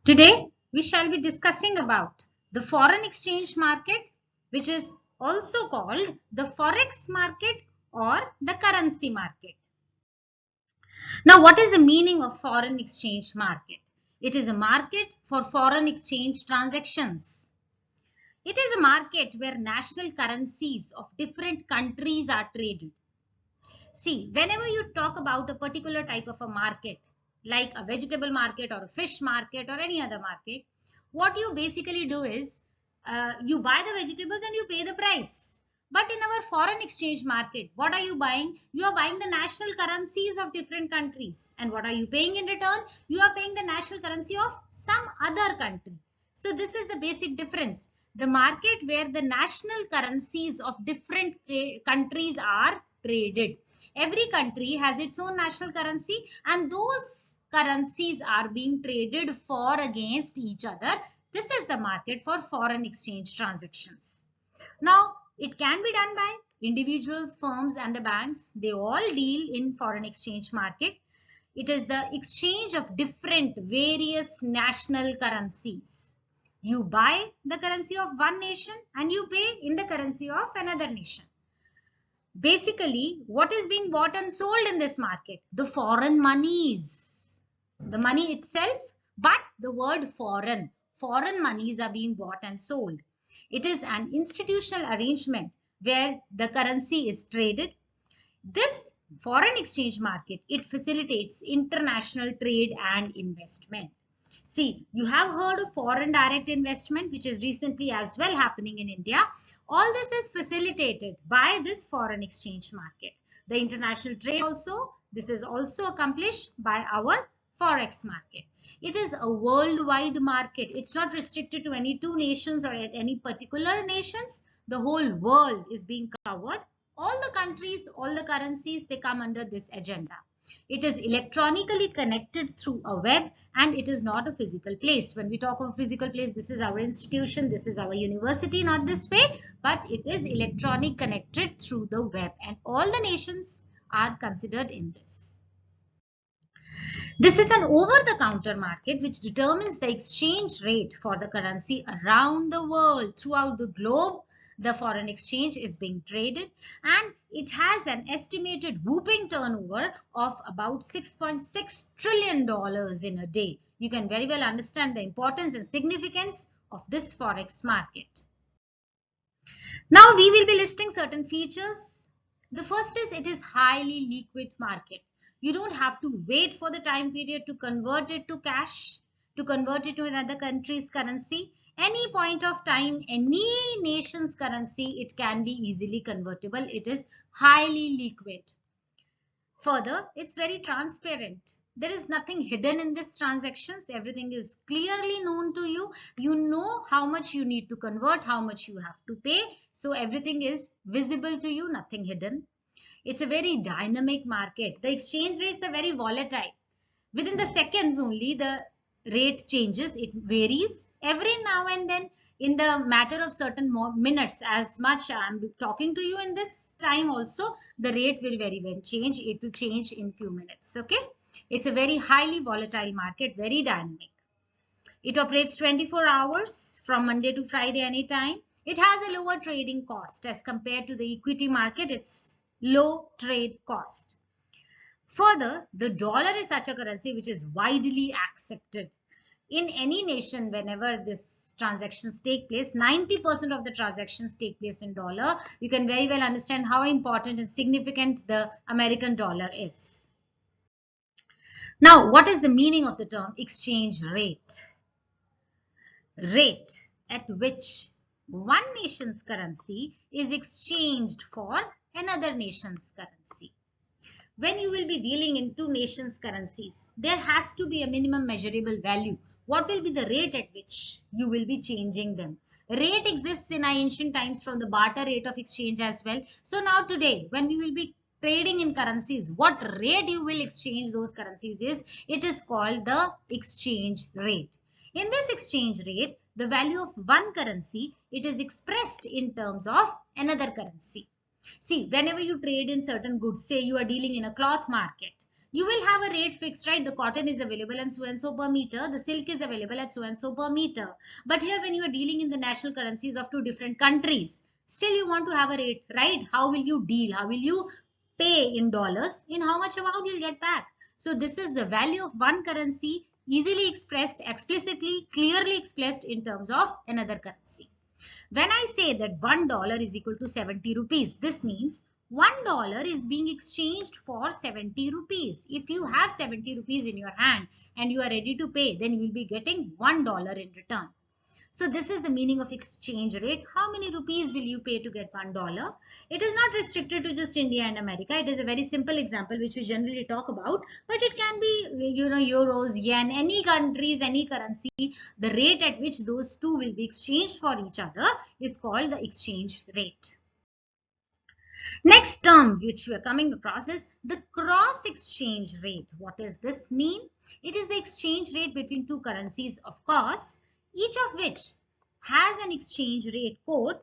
Today, we shall be discussing about the foreign exchange market, which is also called the forex market or the currency market. Now, what is the meaning of foreign exchange market? It is a market for foreign exchange transactions. It is a market where national currencies of different countries are traded. See, whenever you talk about a particular type of a market, like a vegetable market or a fish market or any other market, what you basically do is you buy the vegetables and you pay the price. But in our foreign exchange market, what are you buying? You are buying the national currencies of different countries. And what are you paying in return? You are paying the national currency of some other country. So this is the basic difference. The market where the national currencies of different countries are traded. Every country has its own national currency and those currencies are being traded for against each other. This is the market for foreign exchange transactions. Now, it can be done by individuals, firms and the banks. They all deal in foreign exchange market. It is the exchange of different various national currencies. You buy the currency of one nation and you pay in the currency of another nation. Basically, what is being bought and sold in this market? The foreign monies. The money itself, but the word foreign. Foreign monies are being bought and sold. It is an institutional arrangement where the currency is traded. This foreign exchange market, it facilitates international trade and investment. See, you have heard of foreign direct investment, which is recently as well happening in India. All this is facilitated by this foreign exchange market. The international trade also, this is also accomplished by our forex market. It is a worldwide market. It's not restricted to any two nations or any particular nations. The whole world is being covered. All the countries, all the currencies, they come under this agenda. It is electronically connected through a web and it is not a physical place. When we talk of physical place, this is our institution, this is our university, not this way, but it is electronic connected through the web and all the nations are considered in this. This is an over-the-counter market which determines the exchange rate for the currency around the world. Throughout the globe, the foreign exchange is being traded and it has an estimated whooping turnover of about $6.6 trillion in a day. You can very well understand the importance and significance of this forex market. Now we will be listing certain features. The first is it is highly liquid market. You don't have to wait for the time period to convert it to cash, to convert it to another country's currency. Any point of time, any nation's currency, it can be easily convertible. It is highly liquid. Further, it's very transparent. There is nothing hidden in these transactions. Everything is clearly known to you. You know how much you need to convert, how much you have to pay. So everything is visible to you, nothing hidden. It's a very dynamic market. The exchange rates are very volatile. Within the seconds only, the rate changes. It varies every now and then in the matter of certain minutes. As much I'm talking to you in this time also, the rate will very well change. It will change in few minutes. Okay. It's a very highly volatile market, very dynamic. It operates 24 hours from Monday to Friday anytime. It has a lower trading cost as compared to the equity market. It's low trade cost. Further, the dollar is such a currency which is widely accepted. In any nation, whenever this transactions take place, 90% of the transactions take place in dollar. You can very well understand how important and significant the American dollar is. Now, what is the meaning of the term exchange rate? Rate at which one nation's currency is exchanged for another nation's currency. When you will be dealing in two nations' currencies, there has to be a minimum measurable value. What will be the rate at which you will be changing them? Rate exists in ancient times from the barter rate of exchange as well. So now today, when we will be trading in currencies, what rate you will exchange those currencies is, it is called the exchange rate. In this exchange rate, the value of one currency, it is expressed in terms of another currency. See, whenever you trade in certain goods, say you are dealing in a cloth market, You will have a rate fixed, right? The cotton is available at so and so per meter, the silk is available at so and so per meter. But here when you are dealing in the national currencies of two different countries, still you want to have a rate, right? How will you deal? How will you pay in dollars? In how much amount you'll get back? So this is the value of one currency easily expressed, explicitly, clearly expressed in terms of another currency. When I say that $1 is equal to 70 rupees, this means $1 is being exchanged for 70 rupees. If you have 70 rupees in your hand and you are ready to pay, then you will be getting $1 in return. So this is the meaning of exchange rate. How many rupees will you pay to get $1? It is not restricted to just India and America. It is a very simple example which we generally talk about, but it can be, euros, yen, any countries, any currency. The rate at which those two will be exchanged for each other is called the exchange rate. Next term which we are coming across is the cross exchange rate. What does this mean? It is the exchange rate between two currencies, of course, each of which has an exchange rate code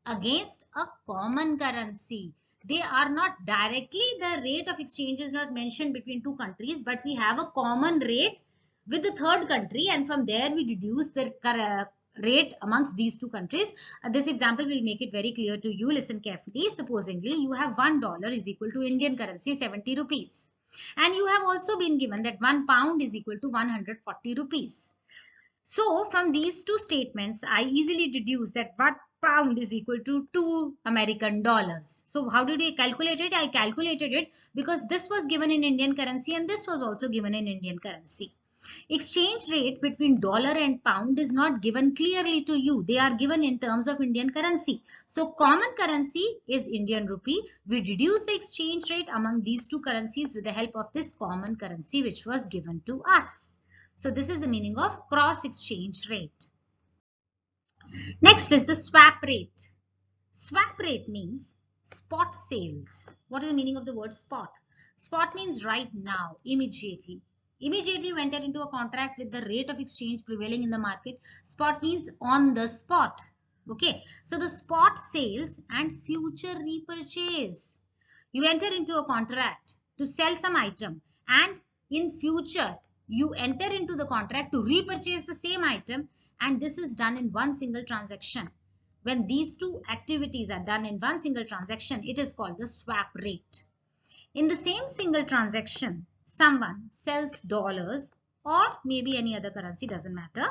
against a common currency. They are not directly, the rate of exchange is not mentioned between two countries, but we have a common rate with the third country, and from there we deduce the rate amongst these two countries. This example will make it very clear to you. Listen carefully. Supposingly you have $1 is equal to Indian currency 70 rupees, and you have also been given that 1 pound is equal to 140 rupees. So from these two statements, I easily deduce that 1 pound is equal to 2 American dollars. So how did I calculate it? I calculated it because this was given in Indian currency and this was also given in Indian currency. Exchange rate between dollar and pound is not given clearly to you. They are given in terms of Indian currency. So common currency is Indian rupee. We deduce the exchange rate among these two currencies with the help of this common currency which was given to us. So this is the meaning of cross exchange rate. Next is the swap rate. Swap rate means spot sales. What is the meaning of the word spot? Spot means right now, immediately. Immediately you enter into a contract with the rate of exchange prevailing in the market. Spot means on the spot. Okay, so the spot sales and future repurchase. You enter into a contract to sell some item, and in future you enter into the contract to repurchase the same item, and this is done in one single transaction. When these two activities are done in one single transaction, it is called the swap rate. In the same single transaction, someone sells dollars or maybe any other currency, doesn't matter.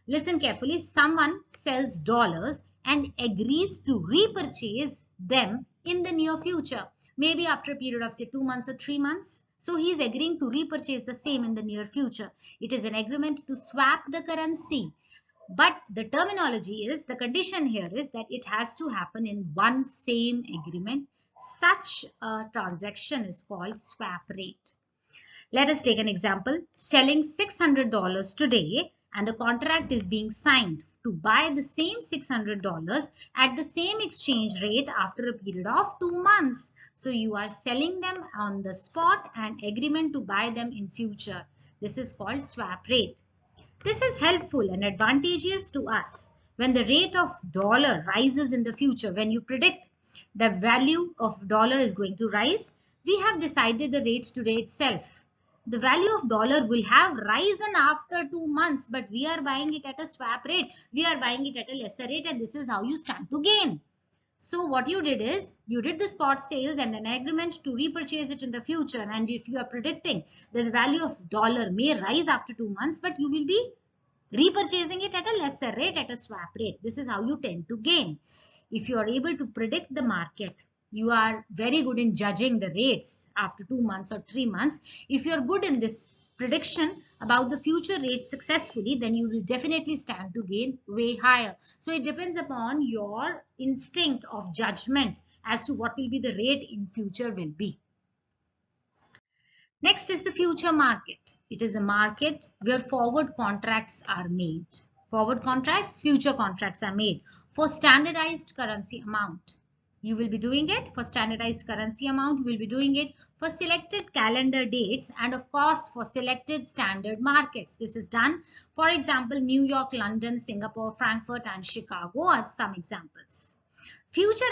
Listen carefully. Someone sells dollars and agrees to repurchase them in the near future, maybe after a period of say 2 months or 3 months. So he is agreeing to repurchase the same in the near future. It is an agreement to swap the currency. But the terminology is, the condition here is that it has to happen in one same agreement. Such a transaction is called swap rate. Let us take an example. Selling $600 today, and the contract is being signed to buy the same $600 at the same exchange rate after a period of 2 months. So you are selling them on the spot and agreement to buy them in future. This is called swap rate. This is helpful and advantageous to us when the rate of dollar rises in the future. When you predict the value of dollar is going to rise, we have decided the rate today itself. The value of dollar will have risen after 2 months, but we are buying it at a swap rate. We are buying it at a lesser rate, and this is how you stand to gain. So what you did is, you did the spot sales and an agreement to repurchase it in the future. And if you are predicting that the value of dollar may rise after 2 months, but you will be repurchasing it at a lesser rate, at a swap rate. This is how you tend to gain. If you are able to predict the market, you are very good in judging the rates after 2 months or 3 months. If you are good in this prediction about the future rates successfully, then you will definitely stand to gain way higher. So it depends upon your instinct of judgment as to what will be the rate in future will be. Next is the future market. It is a market where forward contracts are made. Forward contracts, future contracts are made for standardized currency amount. You will be doing it for standardized currency amount. You will be doing it for selected calendar dates and of course for selected standard markets. This is done, for example, New York, London, Singapore, Frankfurt and Chicago are some examples. Future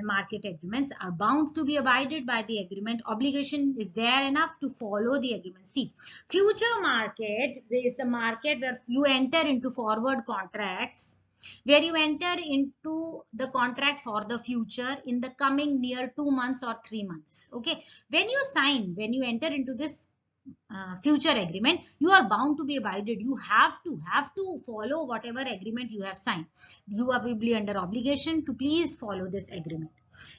market agreements are bound to be abided by the agreement. Obligation is there enough to follow the agreement. See, future market is the market where you enter into forward contracts, where you enter into the contract for the future in the coming near 2 months or 3 months. Okay, when you enter into this future agreement, you are bound to be abided. You have to follow whatever agreement you have signed. You are probably under obligation to please follow this agreement.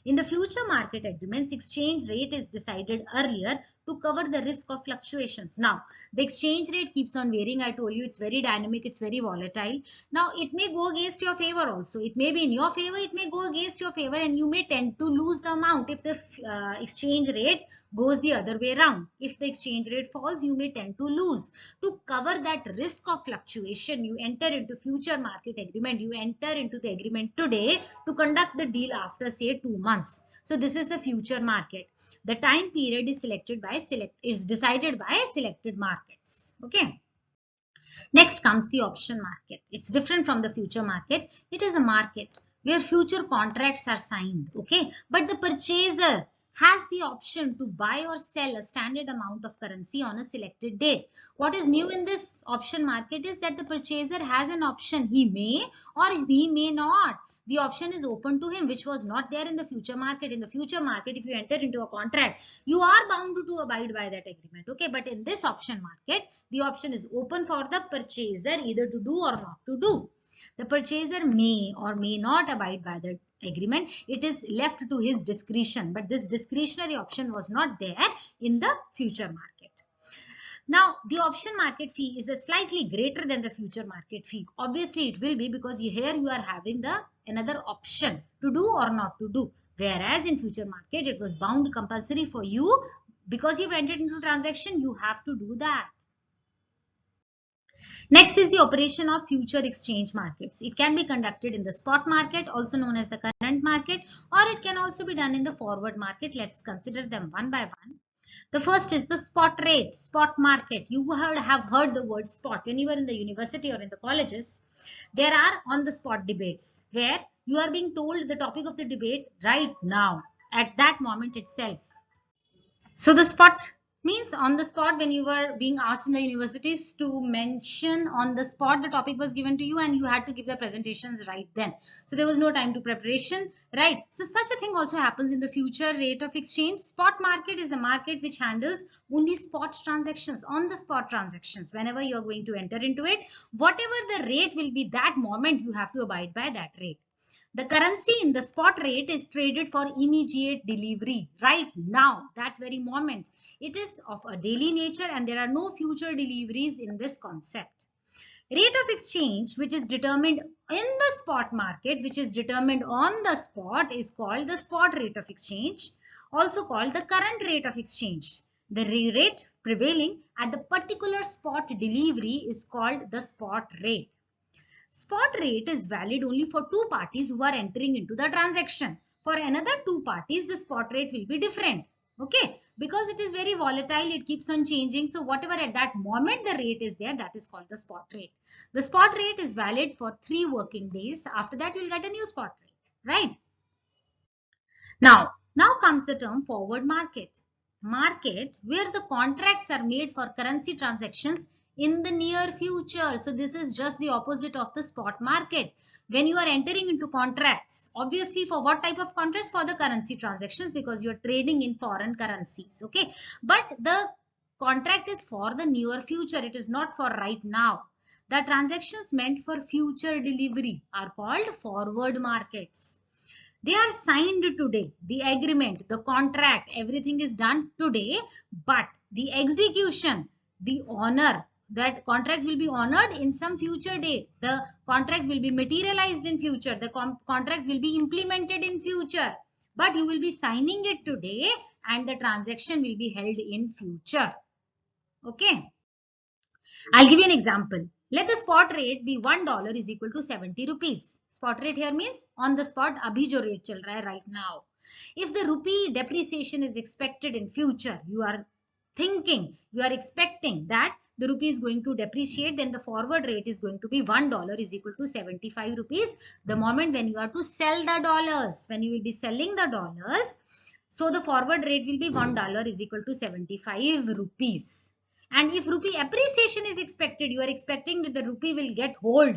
In the future market agreements, exchange rate is decided earlier to cover the risk of fluctuations. Now, the exchange rate keeps on varying. I told you it's very dynamic, it's very volatile. Now, it may go against your favor also. It may be in your favor, it may go against your favor, and you may tend to lose the amount if the exchange rate goes the other way around. If the exchange rate falls, you may tend to lose. To cover that risk of fluctuation, you enter into future market agreement. You enter into the agreement today to conduct the deal after say 2 months. So this is the future market. The time period is decided by selected markets. Okay. Next comes the option market. It's different from the future market. It is a market where future contracts are signed. Okay, but the purchaser has the option to buy or sell a standard amount of currency on a selected date. What is new in this option market is that the purchaser has an option. He may or he may not. The option is open to him, which was not there in the future market. In the future market, if you enter into a contract, you are bound to abide by that agreement. Okay, but in this option market, the option is open for the purchaser either to do or not to do. The purchaser may or may not abide by the agreement. It is left to his discretion, but this discretionary option was not there in the future market. Now, the option market fee is a slightly greater than the future market fee. Obviously, it will be because here you are having the another option to do or not to do. Whereas in future market, it was bound compulsory for you because you've entered into a transaction, you have to do that. Next is the operation of future exchange markets. It can be conducted in the spot market, also known as the current market, or it can also be done in the forward market. Let's consider them one by one. The first is the spot rate, spot market. You have heard the word spot. When you were in the university or in the colleges, there are on the spot debates where you are being told the topic of the debate right now at that moment itself. So the spot means on the spot when you were being asked in the universities to mention on the spot the topic was given to you and you had to give the presentations right then. So there was no time to preparation, right? So such a thing also happens in the future rate of exchange. Spot market is the market which handles only spot transactions, on the spot transactions. Whenever you are going to enter into it, whatever the rate will be that moment, you have to abide by that rate. The currency in the spot rate is traded for immediate delivery right now, that very moment. It is of a daily nature and there are no future deliveries in this concept. Rate of exchange, which is determined in the spot market, which is determined on the spot, is called the spot rate of exchange, also called the current rate of exchange. The rate prevailing at the particular spot delivery is called the spot rate. Spot rate is valid only for two parties who are entering into the transaction. For another two parties, the spot rate will be different. Okay, because it is very volatile, it keeps on changing. So whatever at that moment the rate is there, that is called the spot rate. The spot rate is valid for 3 working days. After that, you will get a new spot rate, right? Now comes the term forward market. Market where the contracts are made for currency transactions in the near future. So this is just the opposite of the spot market. When you are entering into contracts, obviously for what type of contracts? For the currency transactions, because you are trading in foreign currencies. Okay, but the contract is for the near future. It is not for right now. The transactions meant for future delivery are called forward markets. They are signed today. The agreement, the contract, everything is done today, but the execution, the honor, that contract will be honored in some future date. The contract will be materialized in future. The contract will be implemented in future. But you will be signing it today and the transaction will be held in future. Okay. I'll give you an example. Let the spot rate be $1 is equal to 70 rupees. Spot rate here means on the spot abhi jo rate chal raha hai right now. If the rupee depreciation is expected in future, you are thinking, you are expecting that the rupee is going to depreciate, then the forward rate is going to be $1 is equal to 75 rupees. The moment when you are to sell the dollars, when you will be selling the dollars, so the forward rate will be $1 is equal to 75 rupees. And if rupee appreciation is expected, you are expecting that the rupee will get hold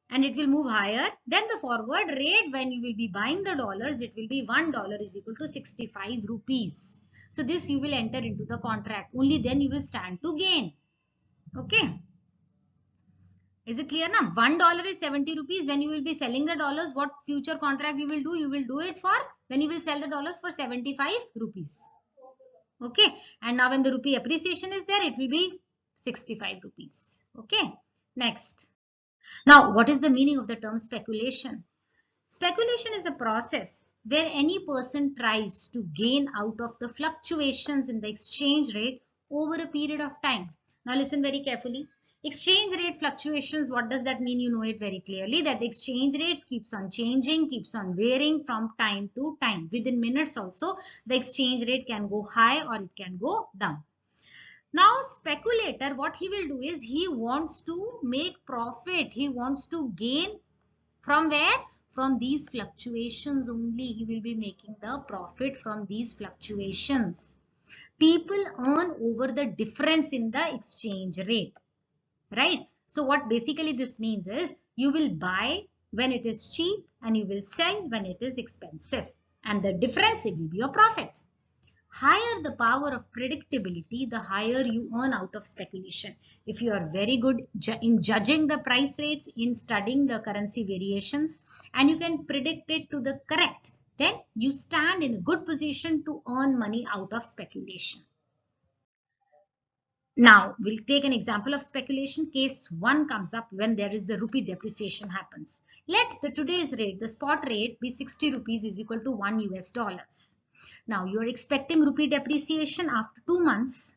and it will move higher, then the forward rate when you will be buying the dollars, it will be $1 is equal to 65 rupees. So this you will enter into the contract. Only then you will stand to gain. Okay. Is it clear now? $1 is 70 rupees. When you will be selling the dollars, what future contract you will do? You will do it for when you will sell the dollars for 75 rupees. Okay. And now when the rupee appreciation is there, it will be 65 rupees. Okay. Next. Now, what is the meaning of the term speculation? Speculation is a process where any person tries to gain out of the fluctuations in the exchange rate over a period of time. Now, listen very carefully. Exchange rate fluctuations, what does that mean? You know it very clearly, that the exchange rates keeps on changing, keeps on varying from time to time. Within minutes also, the exchange rate can go high or it can go down. Now, speculator, what he will do is he wants to make profit. He wants to gain from where? From these fluctuations only. He will be making the profit from these fluctuations. People earn over the difference in the exchange rate. Right? So what basically this means is you will buy when it is cheap and you will sell when it is expensive. And the difference, it will be your profit. Higher the power of predictability, the higher you earn out of speculation. If you are very good in judging the price rates, in studying the currency variations, and you can predict it to the correct, then you stand in a good position to earn money out of speculation. Now, we'll take an example of speculation. Case 1 comes up when there is the rupee depreciation happens. Let the today's rate, the spot rate, be 60 rupees is equal to $1 US. Now, you are expecting rupee depreciation after 2 months.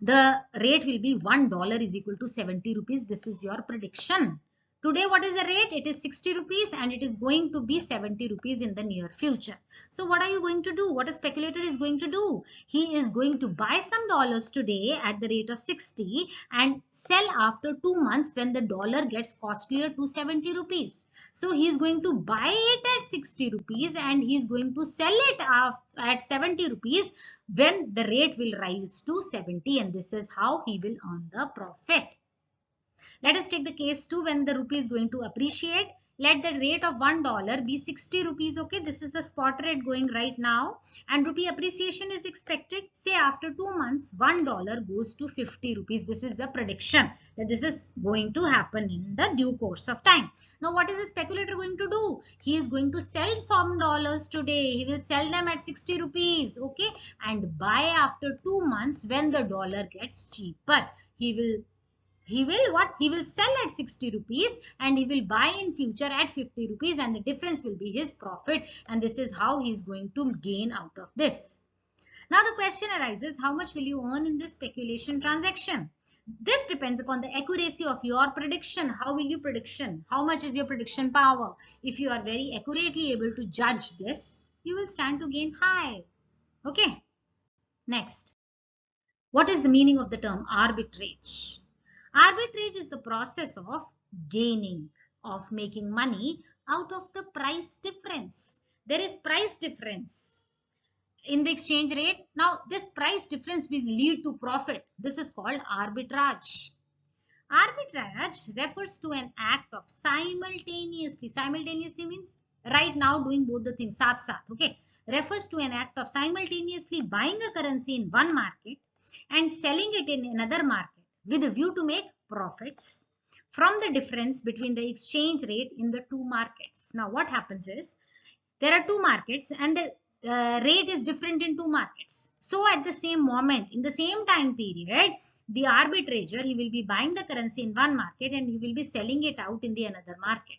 The rate will be $1 is equal to 70 rupees. This is your prediction. Today, what is the rate? It is 60 rupees and it is going to be 70 rupees in the near future. So, what are you going to do? What a speculator is going to do? He is going to buy some dollars today at the rate of 60 and sell after 2 months when the dollar gets costlier to 70 rupees. So, he is going to buy it at 60 rupees and he is going to sell it at 70 rupees when the rate will rise to 70, and this is how he will earn the profit. Let us take the case 2 when the rupee is going to appreciate. Let the rate of $1 be 60 rupees. Okay, this is the spot rate going right now, and rupee appreciation is expected. Say after 2 months, $1 goes to 50 rupees. This is the prediction that this is going to happen in the due course of time. Now, what is the speculator going to do? He is going to sell some dollars today. He will sell them at 60 rupees. Okay, and buy after 2 months when the dollar gets cheaper. He will sell at 60 rupees and he will buy in future at 50 rupees, and the difference will be his profit, and this is how he is going to gain out of this. Now the question arises, how much will you earn in this speculation transaction? This depends upon the accuracy of your prediction. How will you prediction? How much is your prediction power? If you are very accurately able to judge this, you will stand to gain high. Okay. Next. What is the meaning of the term arbitrage? Arbitrage is the process of gaining, of making money out of the price difference. There is price difference in the exchange rate. Now, this price difference will lead to profit. This is called arbitrage. Arbitrage refers to an act of simultaneously means right now doing both the things, saath, okay, refers to an act of simultaneously buying a currency in one market and selling it in another market with a view to make profits from the difference between the exchange rate in the two markets. Now, what happens is there are two markets and the rate is different in two markets. So, at the same moment, in the same time period, the arbitrager, he will be buying the currency in one market and he will be selling it out in the another market.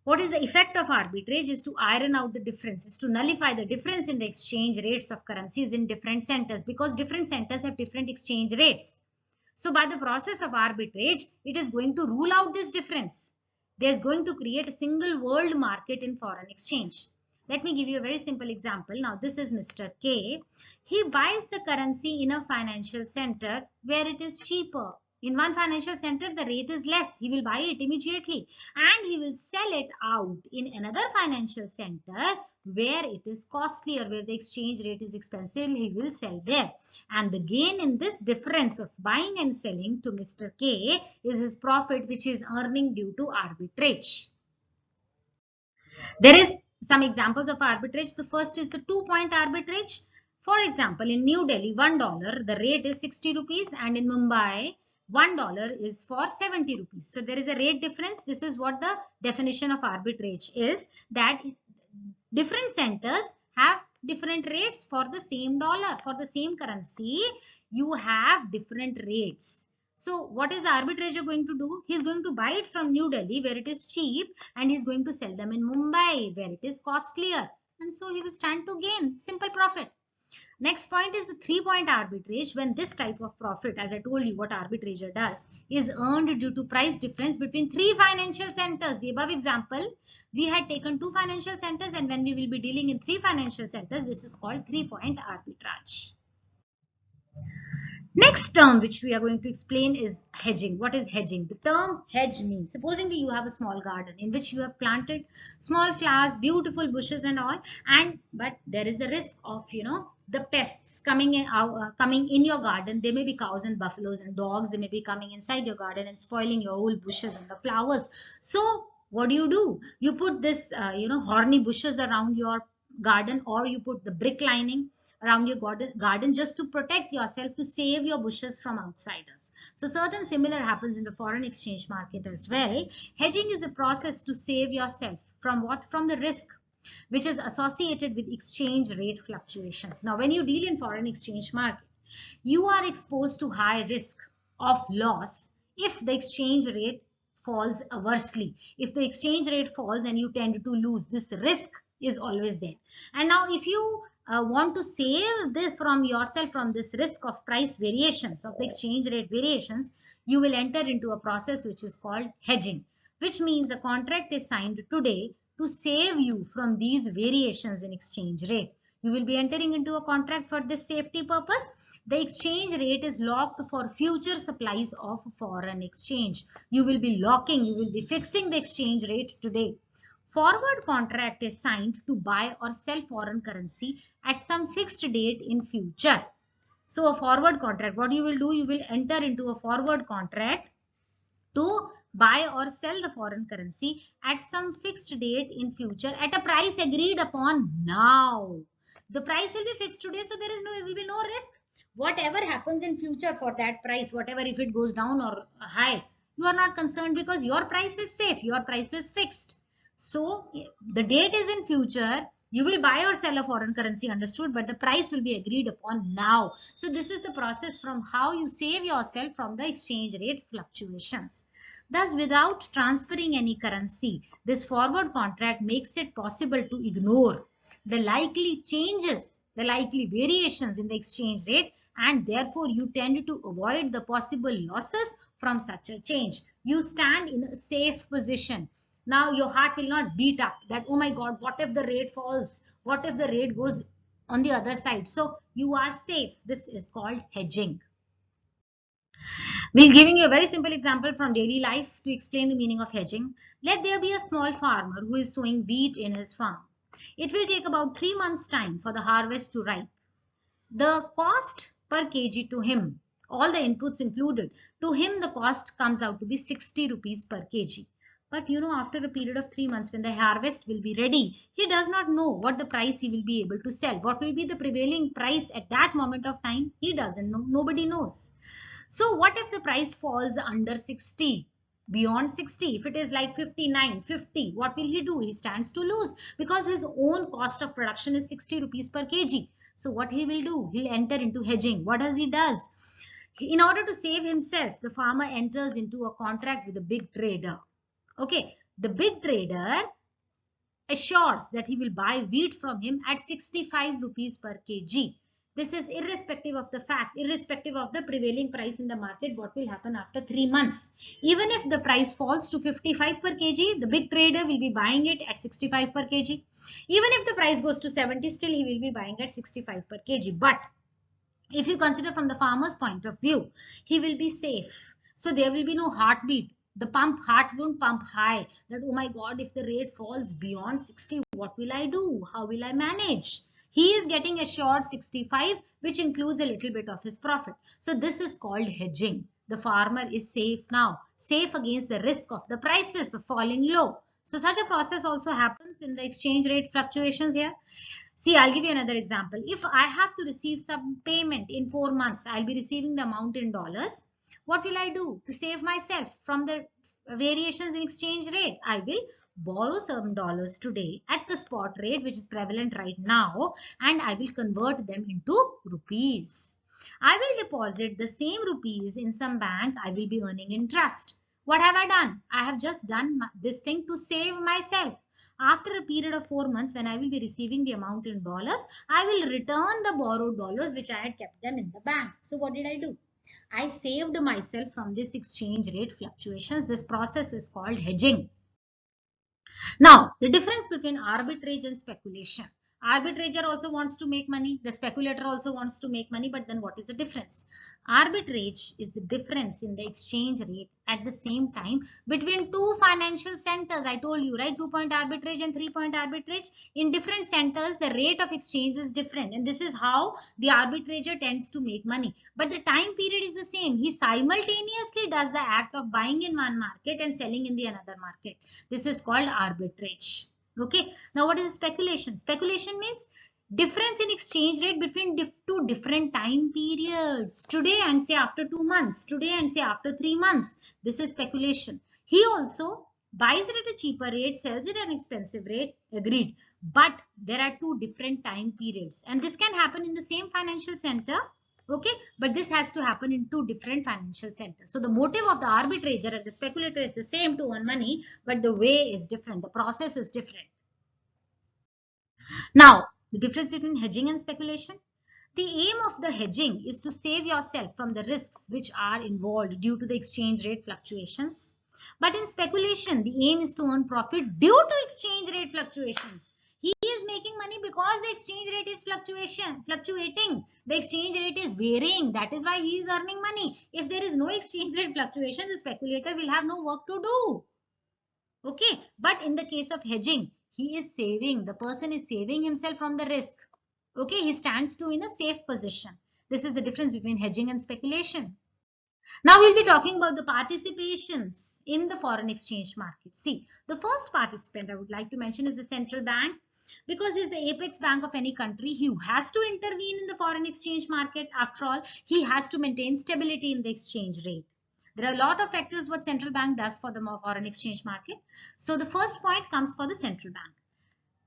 What is the effect of arbitrage? Is to iron out the difference, is to nullify the difference in the exchange rates of currencies in different centers, because different centers have different exchange rates. So by the process of arbitrage, it is going to rule out this difference. There is going to create a single world market in foreign exchange. Let me give you a very simple example. Now, this is Mr. K. He buys the currency in a financial center where it is cheaper. In one financial center, the rate is less. He will buy it immediately and he will sell it out in another financial center where it is costlier, where the exchange rate is expensive. He will sell there. And the gain in this difference of buying and selling to Mr. K is his profit, which he is earning due to arbitrage. There is some examples of arbitrage. The first is the 2-point arbitrage. For example, in New Delhi, $1, the rate is 60 rupees, and in Mumbai, $1 is for 70 rupees. So there is a rate difference. This is what the definition of arbitrage is, that different centers have different rates for the same dollar. For the same currency, you have different rates. So what is the arbitrager going to do? He is going to buy it from New Delhi where it is cheap, and he is going to sell them in Mumbai where it is costlier. And so he will stand to gain simple profit. Next point is the 3-point arbitrage, when this type of profit, as I told you what arbitrager does, is earned due to price difference between 3 financial centers. The above example, we had taken 2 financial centers, and when we will be dealing in 3 financial centers, this is called 3-point arbitrage. Next term which we are going to explain is hedging. What is hedging? The term hedge means, supposingly you have a small garden in which you have planted small flowers, beautiful bushes and all, but there is a risk of, the pests coming in your garden. There may be cows and buffaloes and dogs. They may be coming inside your garden and spoiling your old bushes and the flowers. So what do? You put this, horny bushes around your garden, or you put the brick lining around your garden just to protect yourself, to save your bushes from outsiders. So certain similar happens in the foreign exchange market as well. Hedging is a process to save yourself from what? From the risk which is associated with exchange rate fluctuations. Now, when you deal in foreign exchange market, you are exposed to high risk of loss if the exchange rate falls adversely. If the exchange rate falls and you tend to lose, this risk is always there. And now if you want to save this from yourself from this risk of price variations, of the exchange rate variations, you will enter into a process which is called hedging, which means a contract is signed today to save you from these variations in exchange rate. You will be entering into a contract for this safety purpose. The exchange rate is locked for future supplies of foreign exchange. You will be fixing the exchange rate today. Forward contract is signed to buy or sell foreign currency at some fixed date in future. So a forward contract, what you will do, you will enter into a forward contract to buy or sell the foreign currency at some fixed date in future at a price agreed upon now. The price will be fixed today, so there will be no risk. Whatever happens in future for that price, whatever, if it goes down or high, you are not concerned because your price is safe, your price is fixed. So the date is in future. You will buy or sell a foreign currency, understood, but the price will be agreed upon now. So this is the process from how you save yourself from the exchange rate fluctuations. Thus, without transferring any currency, this forward contract makes it possible to ignore the likely changes, the likely variations in the exchange rate, and therefore you tend to avoid the possible losses from such a change. You stand in a safe position. Now your heart will not beat up that, oh my God, what if the rate falls? What if the rate goes on the other side? So you are safe. This is called hedging. We're giving you a very simple example from daily life to explain the meaning of hedging. Let there be a small farmer who is sowing wheat in his farm. It will take about 3 months' time for the harvest to ripe. The cost per kg to him, all the inputs included, to him the cost comes out to be 60 rupees per kg. But after a period of 3 months, when the harvest will be ready, he does not know what the price he will be able to sell. What will be the prevailing price at that moment of time? He doesn't know. Nobody knows. So what if the price falls under 60? Beyond 60, if it is like 59, 50, what will he do? He stands to lose because his own cost of production is 60 rupees per kg. So what he will do? He'll enter into hedging. What does he do? In order to save himself, the farmer enters into a contract with a big trader. Okay, the big trader assures that he will buy wheat from him at 65 rupees per kg. This is irrespective of the fact, irrespective of the prevailing price in the market, what will happen after 3 months. Even if the price falls to 55 per kg, the big trader will be buying it at 65 per kg. Even if the price goes to 70, still he will be buying at 65 per kg. But if you consider from the farmer's point of view, he will be safe. So there will be no heartbeat. The heart won't pump high that, oh my God, if the rate falls beyond 60, what will I do? How will I manage? He is getting assured 65, which includes a little bit of his profit. So this is called hedging. The farmer is safe now, safe against the risk of the prices of falling low. So such a process also happens in the exchange rate fluctuations here. See, I'll give you another example. If I have to receive some payment in 4 months, I'll be receiving the amount in dollars. What will I do to save myself from the variations in exchange rate? I will borrow some dollars today at the spot rate, which is prevalent right now, and I will convert them into rupees. I will deposit the same rupees in some bank. I will be earning interest. What have I done? I have just done this thing to save myself. After a period of 4 months, when I will be receiving the amount in dollars, I will return the borrowed dollars which I had kept them in the bank. So what did I do? I saved myself from this exchange rate fluctuations. This process is called hedging. Now, the difference between arbitrage and speculation. Arbitrager also wants to make money. The speculator also wants to make money. But then what is the difference? Arbitrage is the difference in the exchange rate at the same time between two financial centers. I told you, right? 2-point arbitrage and 3-point arbitrage. In different centers, the rate of exchange is different. And this is how the arbitrager tends to make money. But the time period is the same. He simultaneously does the act of buying in one market and selling in the another market. This is called arbitrage. Okay. Now, what is speculation? Speculation means difference in exchange rate between two different time periods. Today and say after 2 months. Today and say after 3 months. This is speculation. He also buys it at a cheaper rate, sells it at an expensive rate. Agreed. But there are two different time periods. And this can happen in the same financial center. Okay. But this has to happen in two different financial centers. So the motive of the arbitrager and the speculator is the same to earn money, but the way is different. The process is different. Now, the difference between hedging and speculation. The aim of the hedging is to save yourself from the risks which are involved due to the exchange rate fluctuations. But in speculation, the aim is to earn profit due to exchange rate fluctuations. He is making money because the exchange rate is fluctuating. The exchange rate is varying. That is why he is earning money. If there is no exchange rate fluctuation, the speculator will have no work to do. Okay, but in the case of hedging, he is saving. The person is saving himself from the risk. Okay, he stands to in a safe position. This is the difference between hedging and speculation. Now we'll be talking about the participations in the foreign exchange market. See, the first participant I would like to mention is the central bank. Because he's the apex bank of any country, he has to intervene in the foreign exchange market. After all, he has to maintain stability in the exchange rate. There are a lot of factors what central bank does for the foreign exchange market. So the first point comes for the central bank.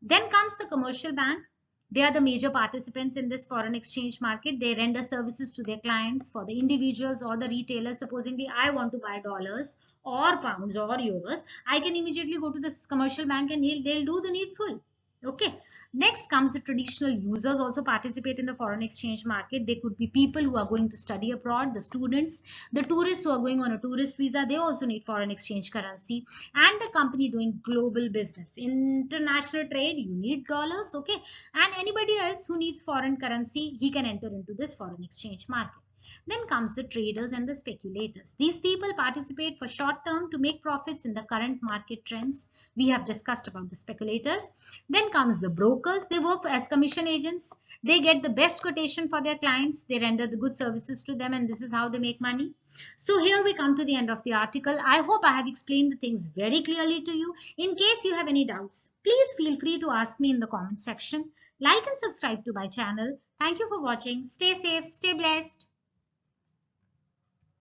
Then comes the commercial bank. They are the major participants in this foreign exchange market. They render services to their clients. For the individuals or the retailers, supposedly I want to buy dollars or pounds or euros, I can immediately go to this commercial bank and they'll do the needful. Okay. Next comes the traditional users also participate in the foreign exchange market. They could be people who are going to study abroad, the students, the tourists who are going on a tourist visa. They also need foreign exchange currency, and the company doing global business. International trade, you need dollars. Okay. And anybody else who needs foreign currency, he can enter into this foreign exchange market. Then comes the traders and the speculators. These people participate for short term to make profits in the current market trends. We have discussed about the speculators. Then comes the brokers. They work as commission agents. They get the best quotation for their clients. They render the good services to them, and this is how they make money. So here we come to the end of the article. I hope I have explained the things very clearly to you. In case you have any doubts, please feel free to ask me in the comment section. Like and subscribe to my channel. Thank you for watching. Stay safe, stay blessed.